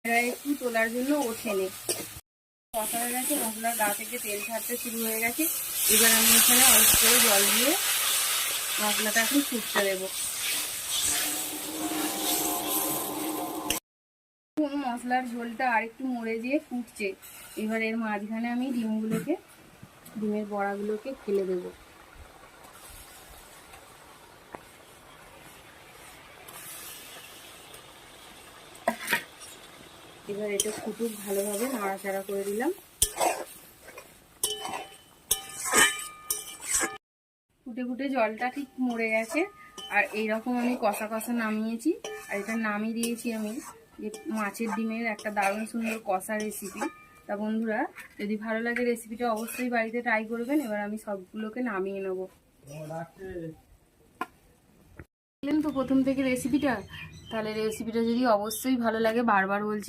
একটু তোলার জন্য ওঠেনি। কষা হয়ে গেছে, মশলার গা থেকে তেল ছাড়তে শুরু হয়ে গেছে। এবার আমি এখানে অল্প করে জল দিয়ে মশলাটা এখন ফুটতে দেবো। মশলার ঝোলটা আরেকটু মরে যেয়ে ফুটছে। এবার এর মাঝখানে আমি ডিমের বড়াগুলোকে ফেলে দেবো। এবার এটা ফুটুক, ভালোভাবে নাড়াচাড়া করে দিলাম। ফুটে ফুটে জলটা ঠিক মরে গেছে। আর এইরকম আমি কষা কষা নামিয়েছি। আর এটা নামিয়ে দিয়েছি আমি যে মাছের ডিমের একটা দারুণ সুন্দর কষা রেসিপি। তা বন্ধুরা, যদি ভালো লাগে রেসিপিটা অবশ্যই বাড়িতে ট্রাই করবেন। এবার আমি সবগুলোকে নামিয়ে নেব। দেখলেন তো প্রথম থেকে রেসিপিটা। তাহলে রেসিপিটা যদি অবশ্যই ভালো লাগে, বারবার বলছি